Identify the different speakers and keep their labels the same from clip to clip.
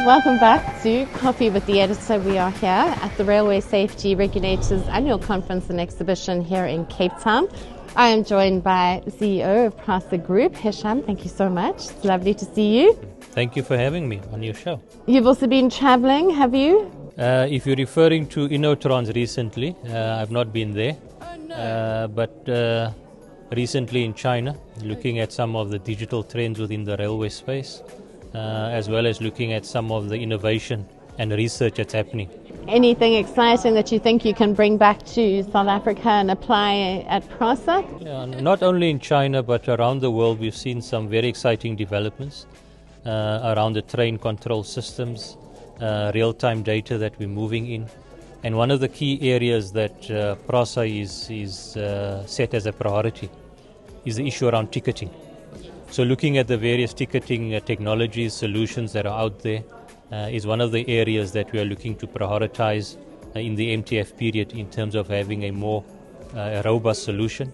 Speaker 1: Welcome back to Coffee with the Editor. We are here at the Railway Safety Regulator's annual conference and exhibition here in Cape Town. I am joined by the CEO of PRASA Group, Hishaam. Thank you so much. It's lovely to see you.
Speaker 2: Thank you for having me on your show.
Speaker 1: You've also been travelling, have you?
Speaker 2: If you're referring to InnoTrans recently, I've not been there. But recently in China, looking at some of the digital trends within the railway space, as well as looking at some of the innovation and research that's happening.
Speaker 1: Anything exciting that you think you can bring back to South Africa and apply at PRASA?
Speaker 2: Yeah, not only in China, but around the world, we've seen some very exciting developments around the train control systems, real-time data that we're moving in. And one of the key areas that PRASA is set as a priority is the issue around ticketing. So looking at the various ticketing technologies, solutions that are out there is one of the areas that we are looking to prioritize in the MTF period in terms of having a more robust solution,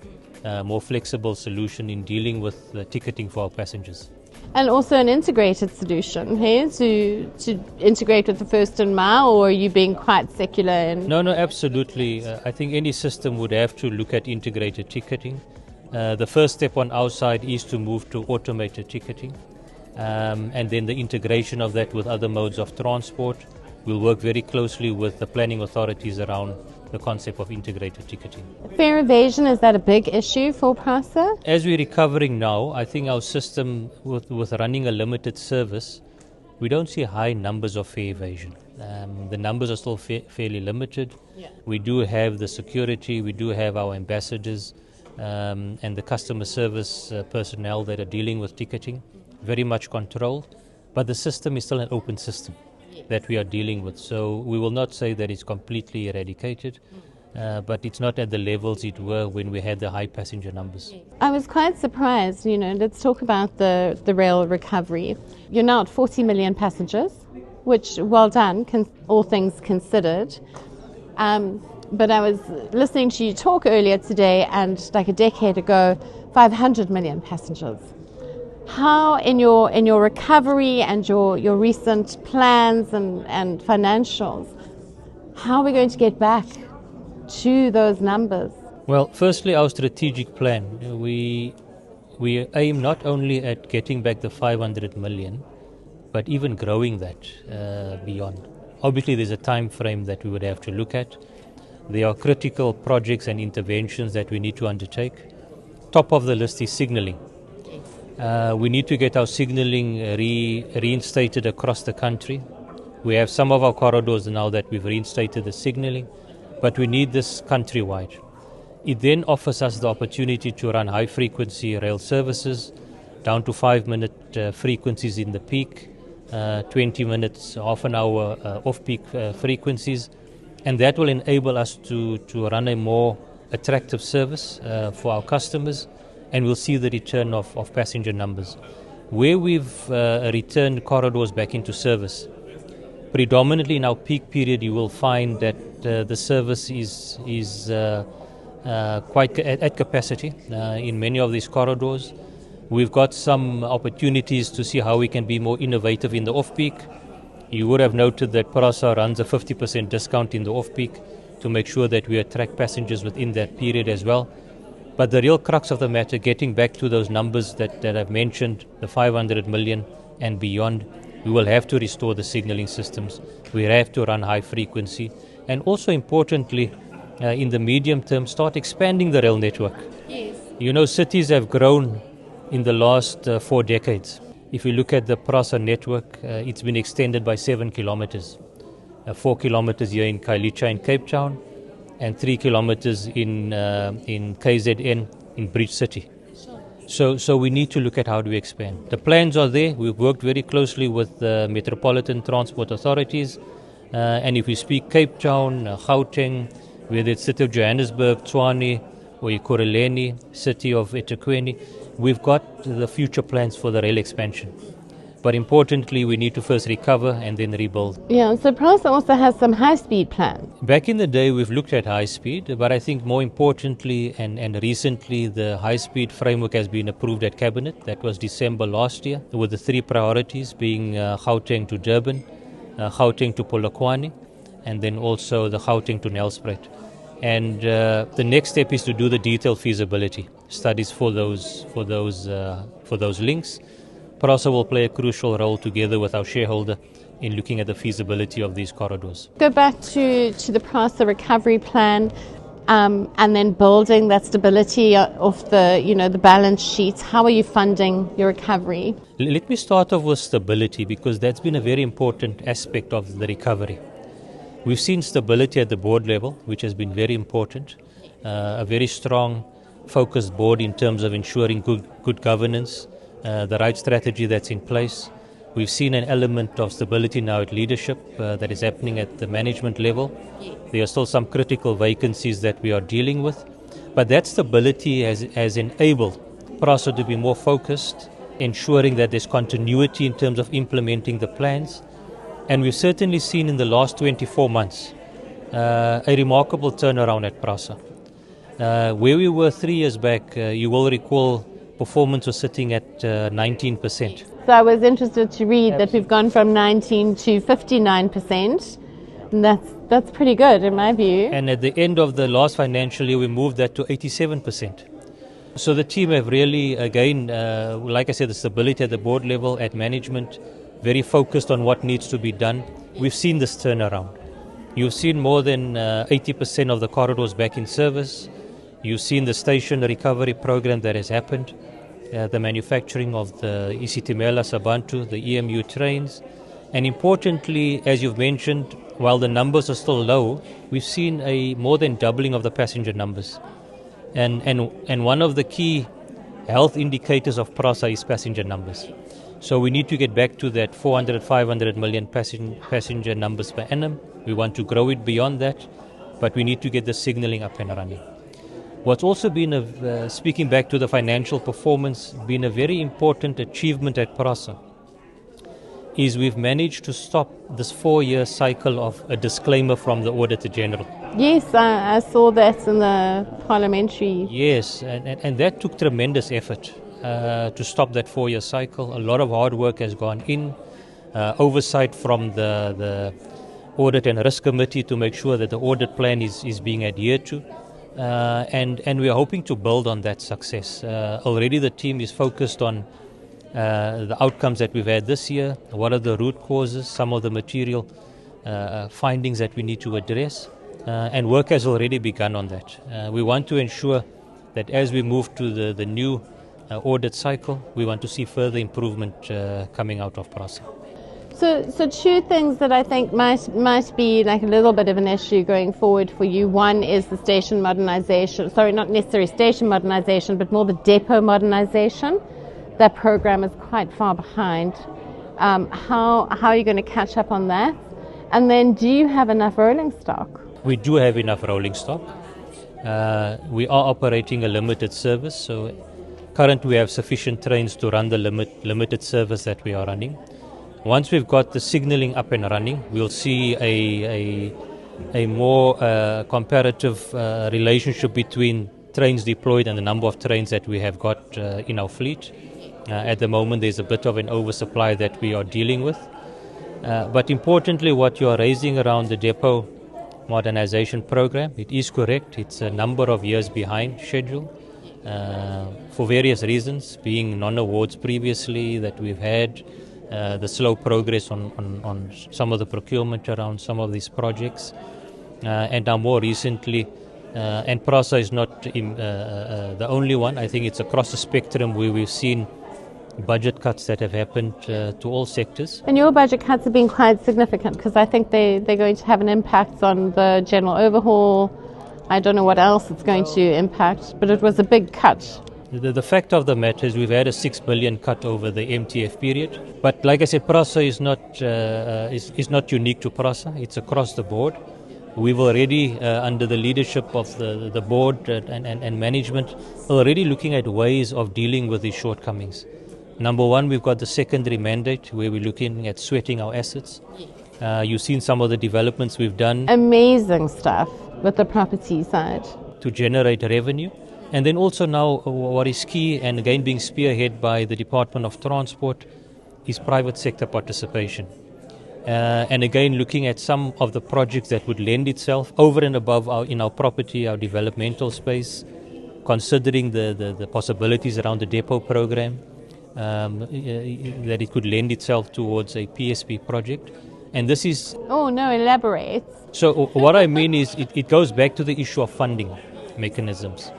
Speaker 2: more flexible solution in dealing with the ticketing for our passengers.
Speaker 1: And also an integrated solution here to integrate with the first and mile, or are you being quite secular?
Speaker 2: No, absolutely. I think any system would have to look at integrated ticketing. The first step on our side is to move to automated ticketing, and then the integration of that with other modes of transport. We'll work very closely with the planning authorities around the concept of integrated ticketing.
Speaker 1: Fare evasion, is that a big issue for PRASA?
Speaker 2: As we're recovering now, I think our system with running a limited service, we don't see high numbers of fare evasion. The numbers are still fairly limited. Yeah. We do have the security, we do have our ambassadors and the customer service personnel that are dealing with ticketing, very much controlled, but the system is still an open system that we are dealing with. So we will not say that it's completely eradicated, but it's not at the levels it were when we had the high passenger numbers.
Speaker 1: I was quite surprised, let's talk about the rail recovery. You're now at 40 million passengers, which, well done, all things considered. But I was listening to you talk earlier today, and like a decade ago, 500 million passengers. How in your recovery and your recent plans and financials, how are we going to get back to those numbers?
Speaker 2: Well, firstly, our strategic plan. We aim not only at getting back the 500 million, but even growing that beyond. Obviously, there's a time frame that we would have to look at. There are critical projects and interventions that we need to undertake. Top of the list is signalling. We need to get our signalling reinstated across the country. We have some of our corridors now that we've reinstated the signalling, but we need this countrywide. It then offers us the opportunity to run high-frequency rail services, down to 5-minute frequencies in the peak, 20 minutes, half an hour off-peak frequencies, and that will enable us to run a more attractive service for our customers, and we'll see the return of passenger numbers. Where we've returned corridors back into service, predominantly in our peak period, you will find that the service is quite at capacity in many of these corridors. We've got some opportunities to see how we can be more innovative in the off-peak. You would have noted that PRASA runs a 50% discount in the off-peak to make sure that we attract passengers within that period as well. But the real crux of the matter, getting back to those numbers that I've mentioned, the 500 million and beyond, we will have to restore the signalling systems. We have to run high frequency. And also importantly, in the medium term, start expanding the rail network. Yes. Cities have grown in the last 4 decades. If you look at the PRASA network, it's been extended by 7 kilometers. 4 kilometers here in Khayelitsha in Cape Town, and 3 kilometers in KZN in Bridge City. So we need to look at how do we expand. The plans are there. We've worked very closely with the metropolitan transport authorities. And if we speak Cape Town, Gauteng, whether it's City of Johannesburg, Tshwane, or Ekurhuleni, City of eThekwini, we've got the future plans for the rail expansion. But importantly, we need to first recover and then rebuild.
Speaker 1: Yeah, so PRASA also has some high-speed plans.
Speaker 2: Back in the day, we've looked at high-speed, but I think more importantly and recently, the high-speed framework has been approved at Cabinet. That was December last year, with the 3 priorities being Gauteng to Durban, Gauteng to Polokwane, and then also the Gauteng to Nelspruit. And the next step is to do the detailed feasibility studies for those links. PRASA will play a crucial role together with our shareholder in looking at the feasibility of these corridors.
Speaker 1: Go back to the PRASA recovery plan, and then building that stability of the balance sheet. How are you funding your recovery?
Speaker 2: Let me start off with stability, because that's been a very important aspect of the recovery. We've seen stability at the board level, which has been very important. A very strong, focused board in terms of ensuring good governance, the right strategy that's in place. We've seen an element of stability now at leadership that is happening at the management level. There are still some critical vacancies that we are dealing with, but that stability has enabled PRASA to be more focused, ensuring that there's continuity in terms of implementing the plans. And we've certainly seen in the last 24 months a remarkable turnaround at PRASA. Where we were 3 years back, you will recall, performance was sitting at 19%.
Speaker 1: So I was interested to read that we've gone from 19 to 59%. And that's pretty good in my view.
Speaker 2: And at the end of the last financial year, we moved that to 87%. So the team have really, again, like I said, the stability at the board level, at management, very focused on what needs to be done. We've seen this turnaround. You've seen more than 80% of the corridors back in service. You've seen the station recovery program that has happened, the manufacturing of the Isitimela Sabantu, the EMU trains. And importantly, as you've mentioned, while the numbers are still low, we've seen a more than doubling of the passenger numbers. And one of the key health indicators of PRASA is passenger numbers. So we need to get back to that 500 million passenger numbers per annum. We want to grow it beyond that, but we need to get the signalling up and running. What's also been, speaking back to the financial performance, been a very important achievement at PRASA is we've managed to stop this 4-year cycle of a disclaimer from the Auditor General.
Speaker 1: Yes, I saw that in the parliamentary.
Speaker 2: Yes, and that took tremendous effort to stop that 4-year cycle. A lot of hard work has gone in, oversight from the Audit and Risk Committee to make sure that the audit plan is being adhered to. And we are hoping to build on that success. Already the team is focused on the outcomes that we've had this year, what are the root causes, some of the material findings that we need to address, and work has already begun on that. We want to ensure that as we move to the new audit cycle, we want to see further improvement coming out of PRASA.
Speaker 1: So two things that I think might be like a little bit of an issue going forward for you. One is the station modernization. Sorry, not necessarily station modernization, but more the depot modernization. That program is quite far behind. How are you going to catch up on that? And then, do you have enough rolling stock?
Speaker 2: We do have enough rolling stock. We are operating a limited service, so currently we have sufficient trains to run the limited service that we are running. Once we've got the signalling up and running, we'll see a more comparative relationship between trains deployed and the number of trains that we have got in our fleet. At the moment, there's a bit of an oversupply that we are dealing with. But importantly, what you are raising around the depot modernization program, it is correct. It's a number of years behind schedule for various reasons, being non-awards previously that we've had, the slow progress on some of the procurement around some of these projects, and now more recently, and PRASA is not the only one. I think it's across the spectrum where we've seen budget cuts that have happened to all sectors.
Speaker 1: And your budget cuts have been quite significant, because I think they're going to have an impact on the general overhaul. I don't know what else it's going to impact, but it was a big cut.
Speaker 2: The fact of the matter is we've had a 6 billion cut over the MTF period. But like I said, PRASA is not unique to PRASA. It's across the board. We've already, under the leadership of the board and management, already looking at ways of dealing with these shortcomings. Number one, we've got the secondary mandate where we're looking at sweating our assets. You've seen some of the developments we've done.
Speaker 1: Amazing stuff with the property side.
Speaker 2: To generate revenue. And then also now what is key, and again being spearheaded by the Department of Transport, is private sector participation. And again, looking at some of the projects that would lend itself over and above in our property, our developmental space, considering the possibilities around the depot program, that it could lend itself towards a PSP project. And this is...
Speaker 1: Oh, no, elaborate.
Speaker 2: So what I mean is it goes back to the issue of funding mechanisms.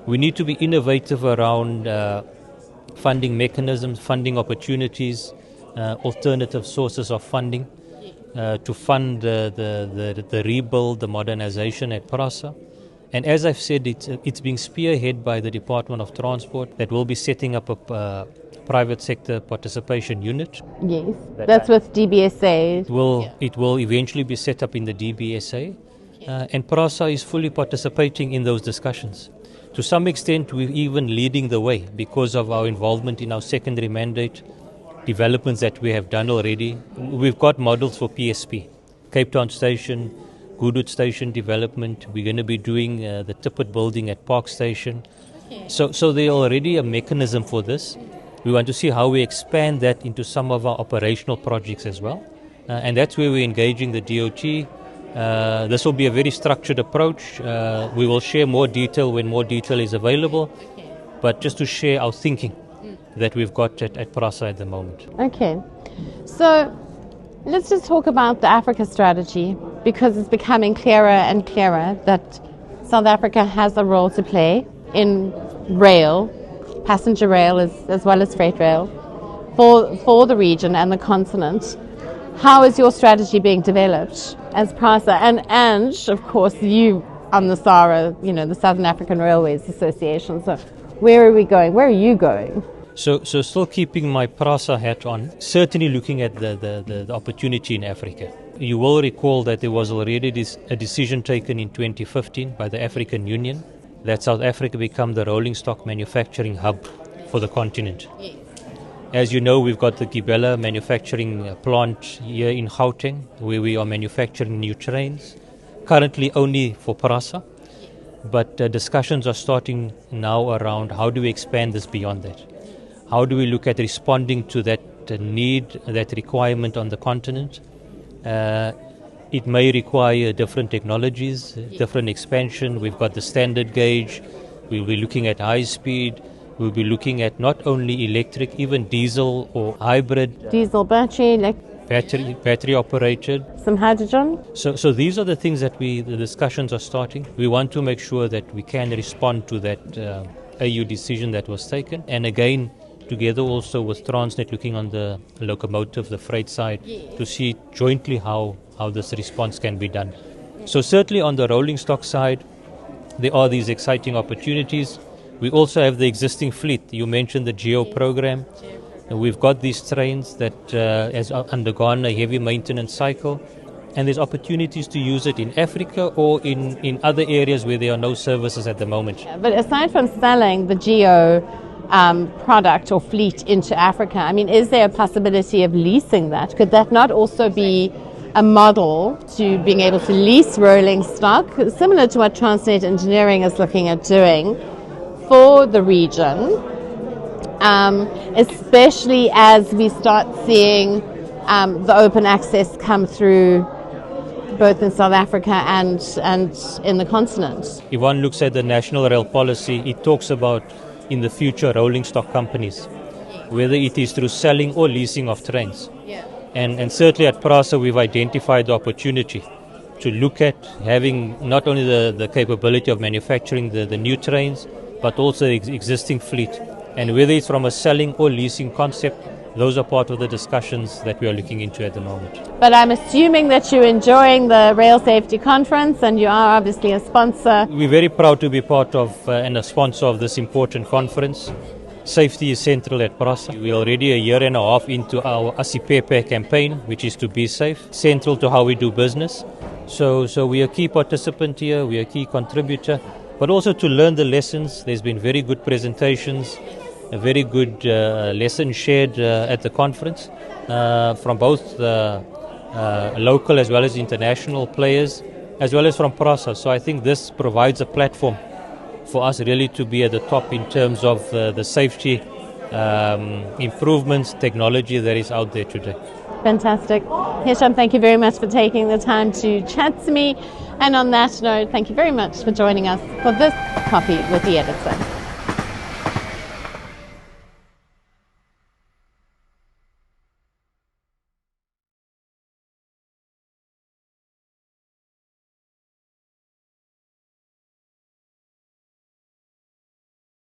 Speaker 2: We need to be innovative around funding mechanisms, funding opportunities, alternative sources of funding to fund the rebuild, the modernization at PRASA. And as I've said, it's being spearheaded by the Department of Transport that will be setting up a private sector participation unit.
Speaker 1: Yes, that's with DBSA.
Speaker 2: It will eventually be set up in the DBSA. And PRASA is fully participating in those discussions. To some extent, we're even leading the way because of our involvement in our secondary mandate, developments that we have done already. We've got models for PSP, Cape Town Station, Goodwood Station development. We're going to be doing the Tippet building at Park Station. So there's already a mechanism for this. We want to see how we expand that into some of our operational projects as well. And that's where we're engaging the DOT. This will be a very structured approach. We will share more detail when more detail is available. But just to share our thinking that we've got at PRASA at the moment.
Speaker 1: Okay. So let's just talk about the Africa strategy, because it's becoming clearer and clearer that South Africa has a role to play in rail, passenger rail as well as freight rail, for the region and the continent. How is your strategy being developed as PRASA? And of course, you on the SARA, the Southern African Railways Association. So where are we going? Where are you going?
Speaker 2: So still keeping my PRASA hat on, certainly looking at the opportunity in Africa. You will recall that there was already a decision taken in 2015 by the African Union that South Africa become the rolling stock manufacturing hub for the continent. Yes. As you know, we've got the Gibela manufacturing plant here in Gauteng, where we are manufacturing new trains, currently only for PRASA. But discussions are starting now around how do we expand this beyond that? How do we look at responding to that need, that requirement on the continent? It may require different technologies, different expansion. We've got the standard gauge. We'll be looking at high speed. We'll be looking at not only electric, even diesel or hybrid.
Speaker 1: Diesel, battery
Speaker 2: operated.
Speaker 1: Some hydrogen.
Speaker 2: So these are the things that the discussions are starting. We want to make sure that we can respond to that AU decision that was taken. And again, together also with Transnet looking on the locomotive, the freight side, to see jointly how this response can be done. So certainly on the rolling stock side, there are these exciting opportunities. We also have the existing fleet. You mentioned the GEO program. And we've got these trains that has undergone a heavy maintenance cycle. And there's opportunities to use it in Africa or in other areas where there are no services at the moment.
Speaker 1: Yeah, but aside from selling the GEO product or fleet into Africa, I mean, is there a possibility of leasing that? Could that not also be a model to being able to lease rolling stock, similar to what Transnet Engineering is looking at doing for the region, especially as we start seeing the open access come through both in South Africa and in the continent?
Speaker 2: If one looks at the national rail policy, it talks about in the future rolling stock companies, whether it is through selling or leasing of trains. Yeah. And certainly at PRASA we've identified the opportunity to look at having not only the capability of manufacturing the new trains, but also the existing fleet. And whether it's from a selling or leasing concept, those are part of the discussions that we are looking into at the moment.
Speaker 1: But I'm assuming that you're enjoying the Rail Safety Conference, and you are obviously a sponsor.
Speaker 2: We're very proud to be part of and a sponsor of this important conference. Safety is central at PRASA. We're already a year and a half into our Asipepe campaign, which is to be safe, central to how we do business. So we are a key participant here, we are a key contributor, but also to learn the lessons. There's been very good presentations, a very good lesson shared at the conference from both local as well as international players, as well as from PRASA. So I think this provides a platform for us really to be at the top in terms of the safety improvements, technology that is out there today.
Speaker 1: Fantastic. Hishaam, thank you very much for taking the time to chat to me. And on that note, thank you very much for joining us for this Coffee with the Editor.